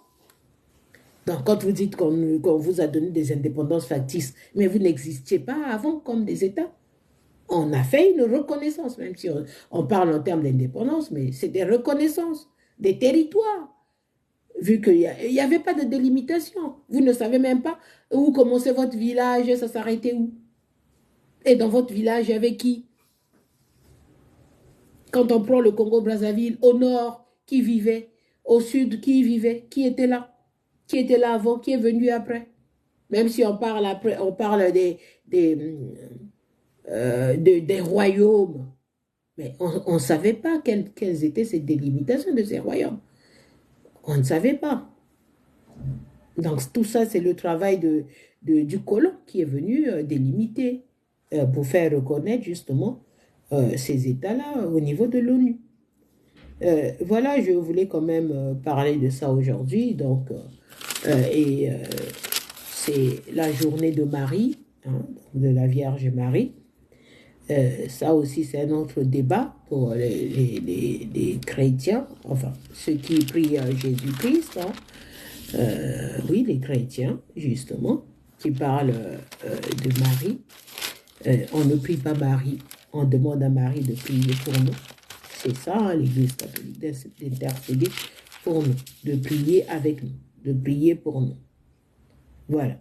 Donc, quand vous dites qu'on vous a donné des indépendances factices, mais vous n'existiez pas avant comme des États. On a fait une reconnaissance, même si on parle en termes d'indépendance, mais c'est des reconnaissances, des territoires. Vu qu'il n'y avait pas de délimitation. Vous ne savez même pas où commençait votre village et ça s'arrêtait où. Et dans votre village, il y avait qui? Quand on prend le Congo-Brazzaville, au nord, qui vivait? Au sud, qui vivait? Qui était là? Qui était là avant? Qui est venu après? Même si on parle après, on parle des royaumes. Mais on ne savait pas quelles étaient ces délimitations de ces royaumes. On ne savait pas. Donc tout ça, c'est le travail du colon qui est venu délimiter pour faire reconnaître justement ces États-là au niveau de l'ONU. Voilà, je voulais quand même parler de ça aujourd'hui. Donc, c'est la journée de Marie, hein, de la Vierge Marie. Ça aussi, c'est un autre débat pour les chrétiens, enfin, ceux qui prient Jésus-Christ. Hein. Oui, les chrétiens, justement, qui parlent de Marie. On ne prie pas Marie, on demande à Marie de prier pour nous. C'est ça, hein, l'Église catholique, d'intercéder pour nous, de prier avec nous, de prier pour nous. Voilà.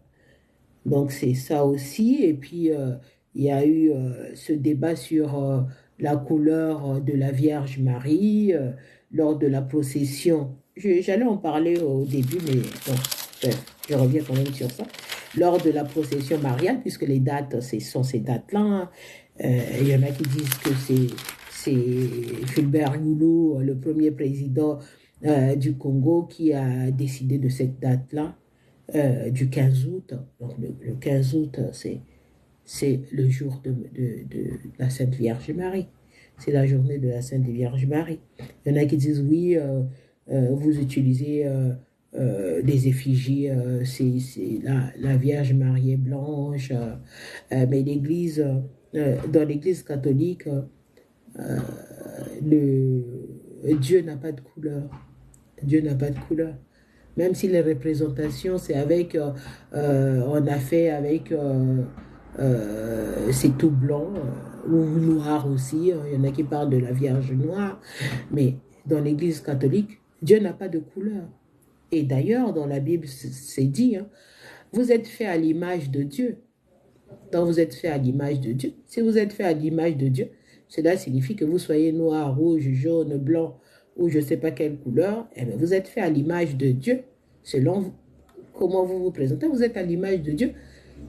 Donc, c'est ça aussi. Et puis, il y a eu ce débat sur la couleur de la Vierge Marie lors de la procession. J'allais en parler au début, mais bon, je reviens quand même sur ça. Lors de la procession mariale, puisque les dates, ce sont ces dates-là. Il y en a qui disent que c'est Fulbert Youlou, le premier président du Congo, qui a décidé de cette date-là, du 15 août. Donc le 15 août, c'est le jour de la Sainte Vierge Marie. C'est la journée de la Sainte Vierge Marie. Il y en a qui disent, oui, vous utilisez des effigies, c'est la Vierge Marie est blanche, mais l'Église, dans l'Église catholique, Dieu n'a pas de couleur. Dieu n'a pas de couleur. Même si les représentations, c'est avec, on a fait avec, c'est tout blanc, ou noir aussi. Il y en a qui parlent de la Vierge noire. Mais dans l'Église catholique, Dieu n'a pas de couleur. Et d'ailleurs, dans la Bible, c'est dit, hein, vous êtes fait à l'image de Dieu. Donc vous êtes fait à l'image de Dieu. Si vous êtes fait à l'image de Dieu, cela signifie que vous soyez noir, rouge, jaune, blanc ou je ne sais pas quelle couleur, eh bien, vous êtes fait à l'image de Dieu. Selon comment vous vous présentez, vous êtes à l'image de Dieu.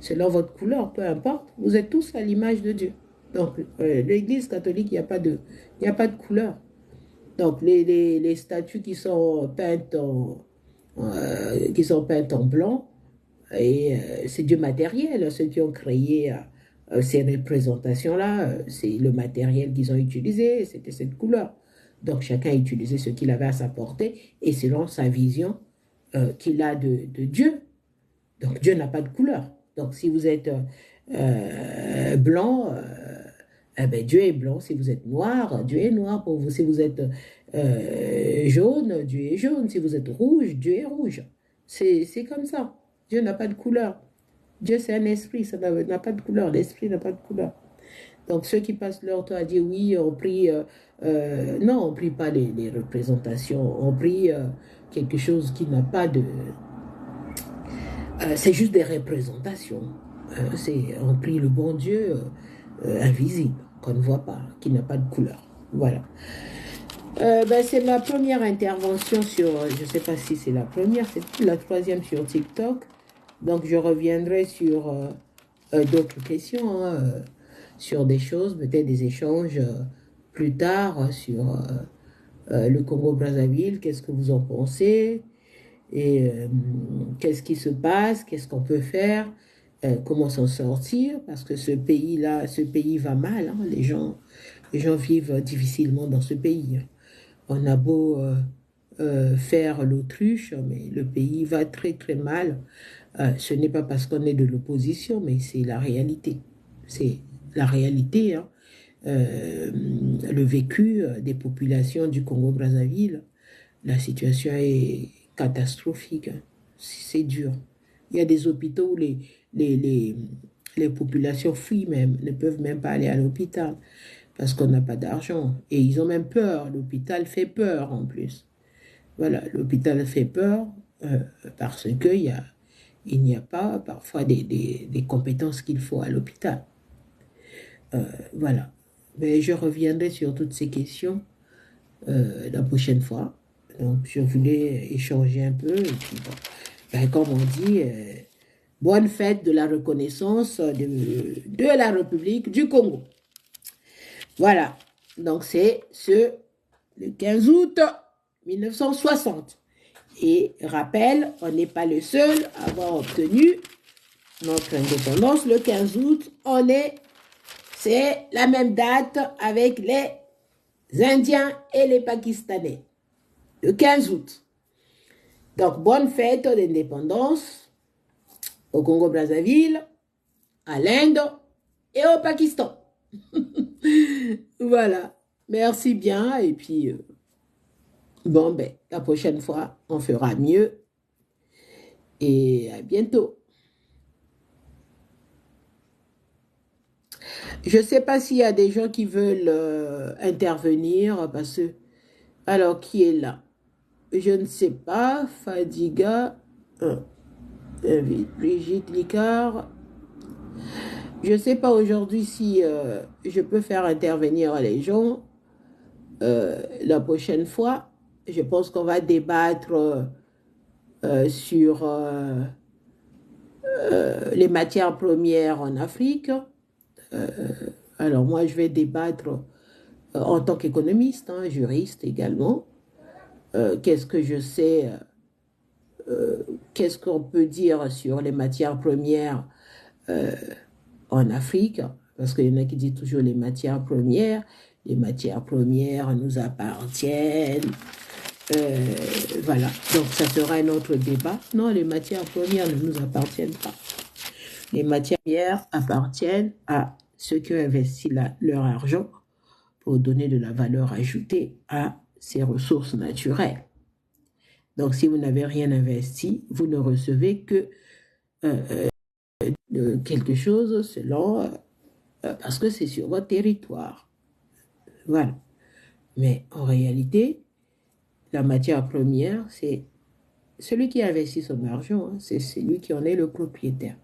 Selon votre couleur, peu importe, vous êtes tous à l'image de Dieu. Donc l'Église catholique, il n'y a pas de couleur. Donc les statues qui sont peintes en blanc, et c'est du matériel. Ceux qui ont créé ces représentations-là, c'est le matériel qu'ils ont utilisé, c'était cette couleur. Donc chacun a utilisé ce qu'il avait à sa portée et selon sa vision qu'il a de Dieu. Donc Dieu n'a pas de couleur. Donc si vous êtes blanc, eh ben, Dieu est blanc. Si vous êtes noir, Dieu est noir pour vous. Si vous êtes jaune, Dieu est jaune. Si vous êtes rouge, Dieu est rouge. C'est comme ça. Dieu n'a pas de couleur. Dieu, c'est un esprit, ça n'a pas de couleur. L'esprit n'a pas de couleur. Donc, ceux qui passent leur temps à dire oui, on prie. Non, on ne prie pas les représentations. On prie quelque chose qui n'a pas de. C'est juste des représentations. On prie le bon Dieu invisible, qu'on ne voit pas, qui n'a pas de couleur. Voilà. C'est ma première intervention sur, je ne sais pas si c'est la première, c'est la troisième sur TikTok. Donc je reviendrai sur d'autres questions, hein, sur des choses, peut-être des échanges plus tard sur le Congo-Brazzaville. Qu'est-ce que vous en pensez? Et qu'est-ce qui se passe? Qu'est-ce qu'on peut faire? Comment s'en sortir? Parce que ce pays va mal. Hein, les gens vivent difficilement dans ce pays. On a beau faire l'autruche, mais le pays va très très mal. Ce n'est pas parce qu'on est de l'opposition, mais c'est la réalité. C'est la réalité. Hein. Le vécu des populations du Congo-Brazzaville, la situation est catastrophique. Hein. C'est dur. Il y a des hôpitaux où les populations fuient même, ne peuvent même pas aller à l'hôpital parce qu'on n'a pas d'argent. Et ils ont même peur. L'hôpital fait peur en plus. Voilà, l'hôpital fait peur parce qu'il n'y a pas parfois des compétences qu'il faut à l'hôpital. Voilà. Mais je reviendrai sur toutes ces questions la prochaine fois. Donc, je voulais échanger un peu. Et puis, bon, comme on dit, bonne fête de la reconnaissance de la République du Congo. Voilà. Donc, c'est le 15 août 1960. Et rappel, on n'est pas le seul à avoir obtenu notre indépendance le 15 août. C'est la même date avec les Indiens et les Pakistanais. Le 15 août. Donc, bonne fête d'indépendance au Congo-Brazzaville, à l'Inde et au Pakistan. Voilà. Merci bien. Et puis, la prochaine fois, on fera mieux. Et à bientôt. Je ne sais pas s'il y a des gens qui veulent intervenir parce que... Alors, qui est là? Je ne sais pas. Fadiga, Brigitte Licard. Je ne sais pas aujourd'hui si je peux faire intervenir les gens la prochaine fois. Je pense qu'on va débattre sur les matières premières en Afrique. Alors moi, je vais débattre en tant qu'économiste, hein, juriste également. Qu'est-ce que je sais, qu'est-ce qu'on peut dire sur les matières premières en Afrique? Parce qu'il y en a qui disent toujours les matières premières. Les matières premières nous appartiennent. Voilà, donc ça sera un autre débat. Non, les matières premières ne nous appartiennent pas. Les matières premières appartiennent à ceux qui ont investi leur argent pour donner de la valeur ajoutée à ces ressources naturelles. Donc, si vous n'avez rien investi, vous ne recevez que quelque chose selon, parce que c'est sur votre territoire. Voilà. Mais en réalité, la matière première, c'est celui qui investit son argent, hein, c'est celui qui en est le propriétaire.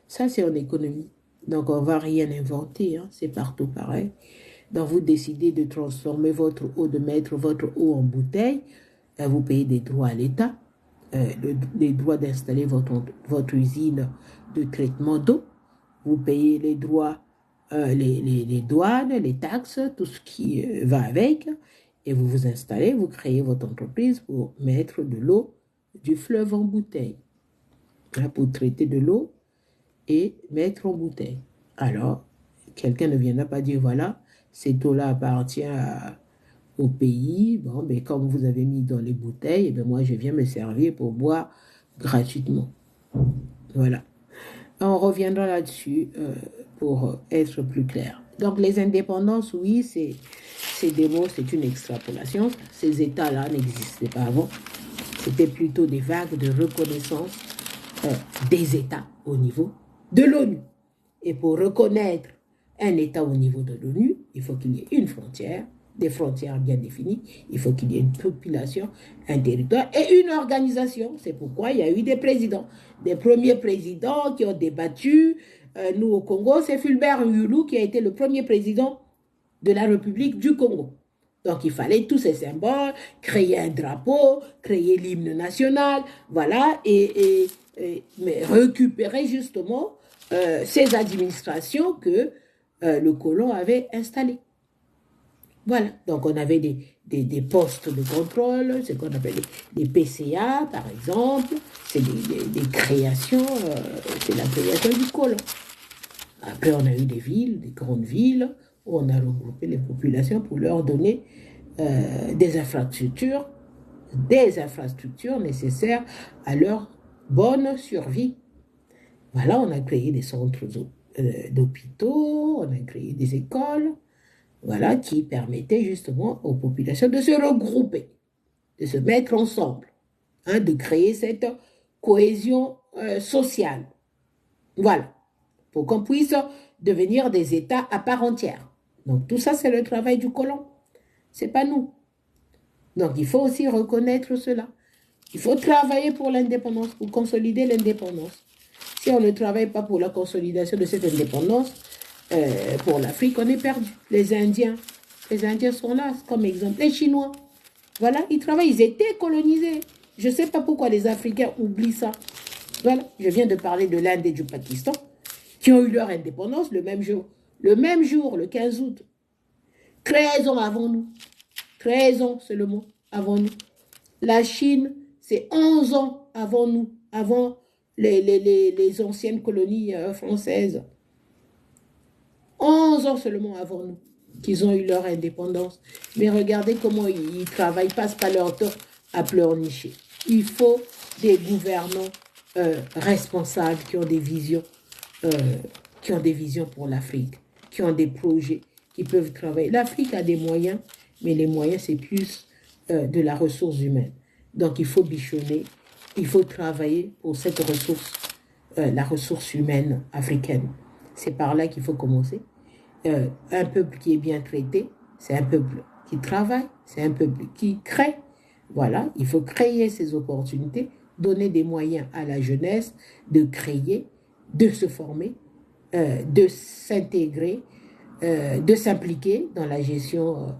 Ça, c'est en économie. Donc, on ne va rien inventer, hein, c'est partout pareil. Donc, vous décidez de transformer votre eau, de mettre votre eau en bouteille, vous payez des droits à l'État, les droits d'installer votre usine de traitement d'eau, vous payez les droits, les douanes, les taxes, tout ce qui va avec, et vous vous installez, vous créez votre entreprise pour mettre de l'eau du fleuve en bouteille, hein, pour traiter de l'eau et mettre en bouteille. Alors, quelqu'un ne viendra pas dire, voilà, cette eau-là appartient au pays, bon, mais comme vous avez mis dans les bouteilles, ben moi, je viens me servir pour boire gratuitement. Voilà. On reviendra là-dessus pour être plus clair. Donc, les indépendances, oui, c'est des mots, c'est une extrapolation. Ces États-là n'existaient pas avant. C'était plutôt des vagues de reconnaissance des États au niveau de l'ONU. Et pour reconnaître un État au niveau de l'ONU, il faut qu'il y ait une frontière, des frontières bien définies, il faut qu'il y ait une population, un territoire et une organisation. C'est pourquoi il y a eu des présidents. Des premiers présidents qui ont débattu. Nous, au Congo, c'est Fulbert Yulu qui a été le premier président de la République du Congo. Donc, il fallait tous ces symboles, créer un drapeau, créer l'hymne national, voilà, mais récupérer justement ces administrations que le colon avait installées. Voilà, donc on avait des postes de contrôle, ce qu'on appelle les PCA, par exemple, c'est des créations, c'est la création du colon. Après, on a eu des villes, des grandes villes, où on a regroupé les populations pour leur donner des infrastructures nécessaires à leur bonne survie. Voilà, on a créé des centres d'hôpitaux, on a créé des écoles, voilà, qui permettaient justement aux populations de se regrouper, de se mettre ensemble, hein, de créer cette cohésion sociale. Voilà, pour qu'on puisse devenir des États à part entière. Donc tout ça, c'est le travail du colon. C'est pas nous. Donc il faut aussi reconnaître cela. Il faut travailler pour l'indépendance, pour consolider l'indépendance. Si on ne travaille pas pour la consolidation de cette indépendance, pour l'Afrique, on est perdu. Les Indiens sont là comme exemple. Les Chinois, voilà, ils travaillent, ils étaient colonisés. Je ne sais pas pourquoi les Africains oublient ça. Voilà, je viens de parler de l'Inde et du Pakistan, qui ont eu leur indépendance le même jour. Le même jour, le 15 août. 13 ans avant nous. 13 ans, c'est le mot, avant nous. La Chine, c'est 11 ans avant nous, avant les anciennes colonies françaises. 11 ans seulement avant nous, qu'ils ont eu leur indépendance. Mais regardez comment ils travaillent, passent pas leur temps à pleurnicher. Il faut des gouvernants responsables qui ont des visions pour l'Afrique, qui ont des projets, qui peuvent travailler. L'Afrique a des moyens, mais les moyens, c'est plus de la ressource humaine. Donc, il faut bichonner, il faut travailler pour cette ressource, la ressource humaine africaine. C'est par là qu'il faut commencer. Un peuple qui est bien traité, c'est un peuple qui travaille, c'est un peuple qui crée. Voilà, il faut créer ces opportunités, donner des moyens à la jeunesse de créer, de se former, de s'intégrer, de s'impliquer dans la gestion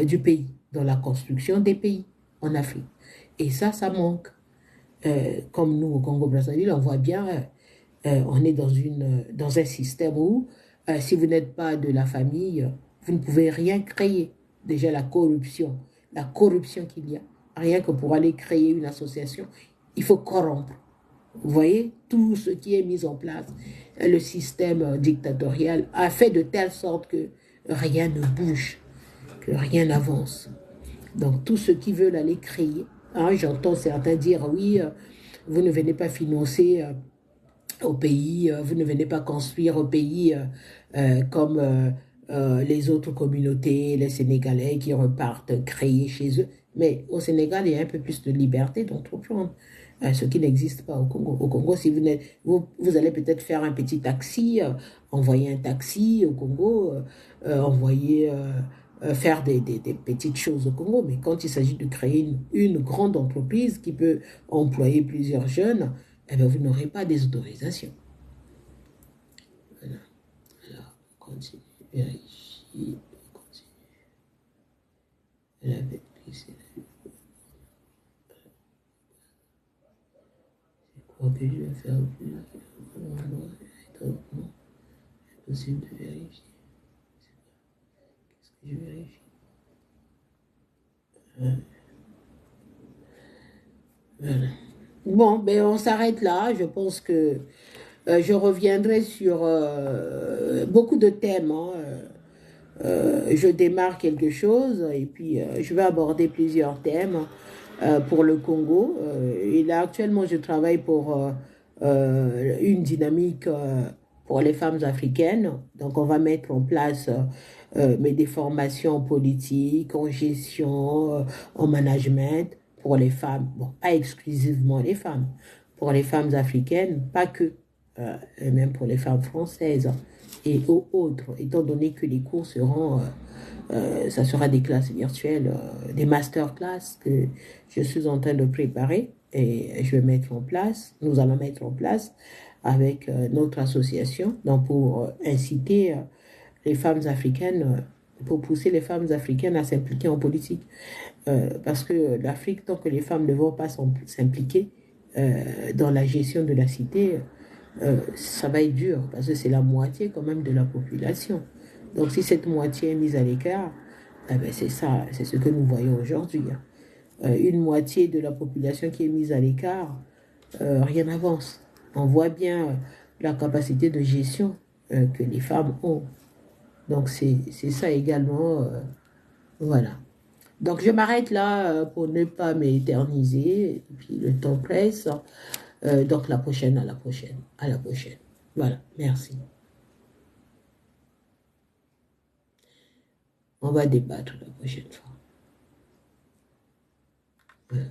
du pays, dans la construction des pays en Afrique. Et ça manque. Comme nous au Congo-Brazzaville, on voit bien, on est dans un système où si vous n'êtes pas de la famille, vous ne pouvez rien créer. Déjà la corruption qu'il y a, rien que pour aller créer une association, il faut corrompre. Vous voyez, tout ce qui est mis en place, le système dictatorial a fait de telle sorte que rien ne bouge, que rien n'avance. Donc, tous ceux qui veulent aller créer, hein, j'entends certains dire, oui, vous ne venez pas financer au pays, vous ne venez pas construire au pays comme les autres communautés, les Sénégalais qui repartent créer chez eux. Mais au Sénégal, il y a un peu plus de liberté d'entreprendre, ce qui n'existe pas au Congo. Au Congo, si vous allez peut-être faire un petit taxi, envoyer un taxi au Congo, envoyer... faire des petites choses au Congo, mais quand il s'agit de créer une grande entreprise qui peut employer plusieurs jeunes, eh bien, vous n'aurez pas des autorisations. Voilà. Alors, on continue, vérifier, on continue. La maîtrise, c'est quoi que je vais faire plus? Non, c'est possible de vérifier. Qu'est-ce que je vérifie? Voilà. Bon, ben on s'arrête là. Je pense que je reviendrai sur beaucoup de thèmes. Hein. Je démarre quelque chose et puis je vais aborder plusieurs thèmes pour le Congo. Et là, actuellement, je travaille pour une dynamique pour les femmes africaines. Donc, on va mettre en place mais des formations politiques, en gestion, en management pour les femmes. Bon, pas exclusivement les femmes, pour les femmes africaines, pas que, et même pour les femmes françaises et autres, étant donné que les cours seront, ça sera des classes virtuelles, des masterclass que je suis en train de préparer et je vais mettre en place, nous allons mettre en place avec notre association, donc pour inciter les femmes africaines, pour pousser les femmes africaines à s'impliquer en politique. Parce que l'Afrique, tant que les femmes ne vont pas s'impliquer dans la gestion de la cité, ça va être dur, parce que c'est la moitié quand même de la population. Donc si cette moitié est mise à l'écart, eh ben c'est ça, c'est ce que nous voyons aujourd'hui. Hein. Une moitié de la population qui est mise à l'écart, rien n'avance. On voit bien la capacité de gestion que les femmes ont. Donc c'est ça également, voilà. Donc je m'arrête là pour ne pas m'éterniser, et puis le temps presse. Donc la prochaine, à la prochaine, à la prochaine. Voilà, merci. On va débattre la prochaine fois. Voilà.